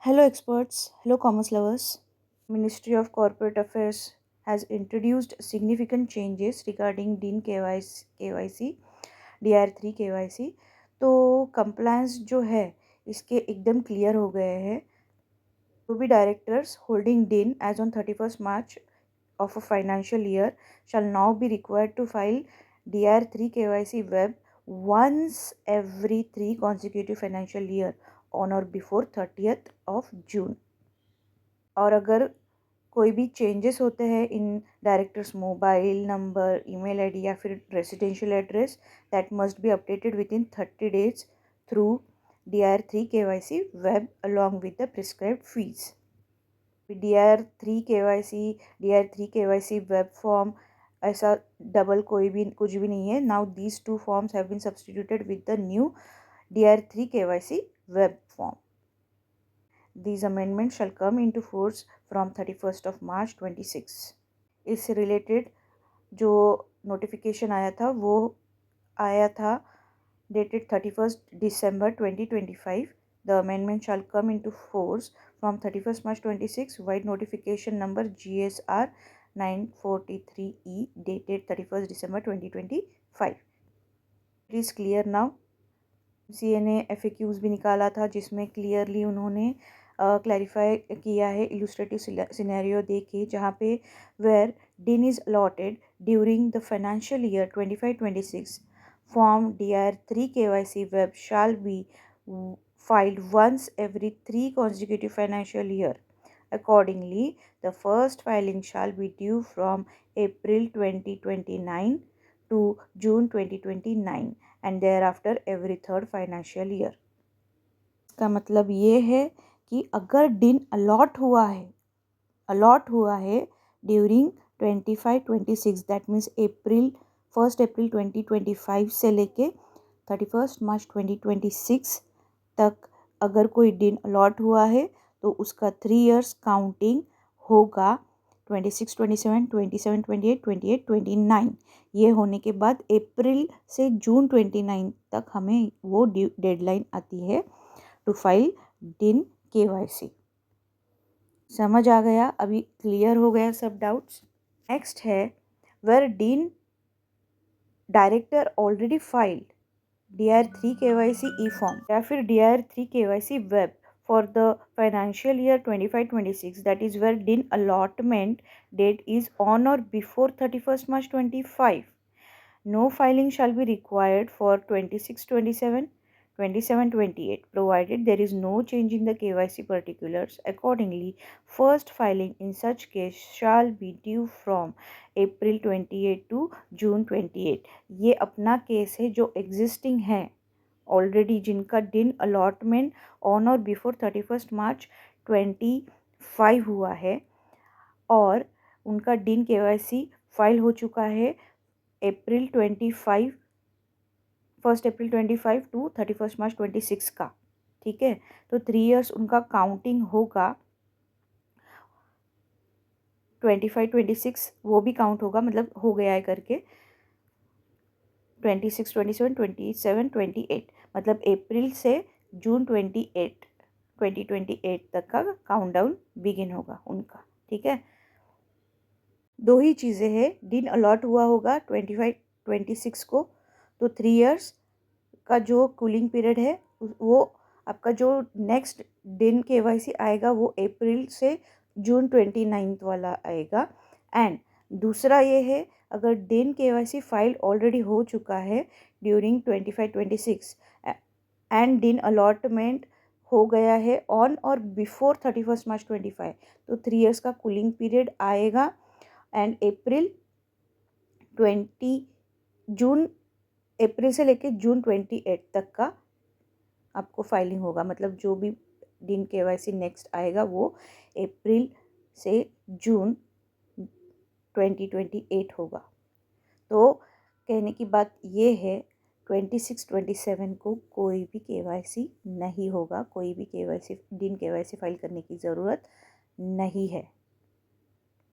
Hello experts, hello commerce lovers. Ministry of Corporate Affairs has introduced significant changes regarding DIN KYC, DR3 KYC. तो compliance जो है इसके एकदम clear हो गए हैं. To be directors holding DIN as on 31st March of a financial year shall now be required to file DR3 KYC web once every 3 consecutive financial year on or before 30th of June. और अगर कोई भी changes होते हैं इन directors mobile number, email ID या फिर residential address, that must be updated within 30 days through DR3 KYC web along with the prescribed fees. DR3 KYC web form ऐसा डबल कुछ भी नहीं है. Now these two forms have been substituted with the new DR3 KYC web form. These amendments shall come into force from 31st of March 26. इससे related जो notification आया था वो आया था dated 31st December 2025. The amendment shall come into force from 31st March 26. Wide notification number GSR 943E dated 31st December 2025. It is clear now. CA ने FAQs भी निकाला था जिसमें क्लियरली उन्होंने क्लैरिफाई किया है इलुस्ट्रेटिव सिनेरियो दे के, जहाँ पे where DIN is allotted during the financial year 25-26 form DR3 KYC web shall be filed once every 3 consecutive financial year. Accordingly, the first filing shall be due from April 2029 to June 2029 and thereafter every third financial year. इसका मतलब ये है कि अगर DIN allot हुआ है during 25-26, that means first April 2025 से लेके 31st मार्च 2026 तक अगर कोई DIN अलॉट हुआ है तो उसका 3 years काउंटिंग होगा 26, 27, 27, 28, 28, 29. ये होने के बाद अप्रैल से जून 29 तक हमें वो डेडलाइन आती है टू फाइल DIN KYC. समझ आ गया? अभी क्लियर हो गया सब डाउट्स. नेक्स्ट है where DIN director already filed DR3 KYC e form या फिर DR3 KYC web for the financial year 25-26, that is where DIN allotment date is on or before 31st March 25. No filing shall be required for 26-27, 27-28, provided there is no change in the KYC particulars. Accordingly, first filing in such case shall be due from April 28 to June 28. ये अपना case है जो existing है already, जिनका DIN allotment on और before 31st मार्च 25 हुआ है और उनका DIN KYC फाइल हो चुका है अप्रैल 25 1st अप्रैल 25 टू 31st मार्च 26 का. ठीक है, तो 3 years उनका काउंटिंग होगा. 25-26 वो भी काउंट होगा, मतलब हो गया है करके. 26, 27, 27, 28 मतलब अप्रैल से जून 2028 तक का काउंटडाउन बिगिन होगा उनका. ठीक है, दो ही चीज़ें हैं. DIN अलॉट हुआ होगा 25-26 को, तो 3 years का जो कूलिंग पीरियड है वो आपका जो नेक्स्ट DIN KYC आएगा वो अप्रैल से जून 29 वाला आएगा. एंड दूसरा ये है अगर DIN KYC फाइल ऑलरेडी हो चुका है ड्यूरिंग 25-26 एंड DIN अलॉटमेंट हो गया है ऑन और बिफोर 31st मार्च 25, तो 3 years का कूलिंग पीरियड आएगा एंड अप्रैल से लेके जून 28 तक का आपको फाइलिंग होगा. मतलब जो भी DIN KYC नेक्स्ट आएगा वो अप्रैल से जून 2028 होगा. तो कहने की बात ये है 26-27 को कोई भी KYC नहीं होगा, कोई भी DIN KYC फाइल करने की ज़रूरत नहीं है.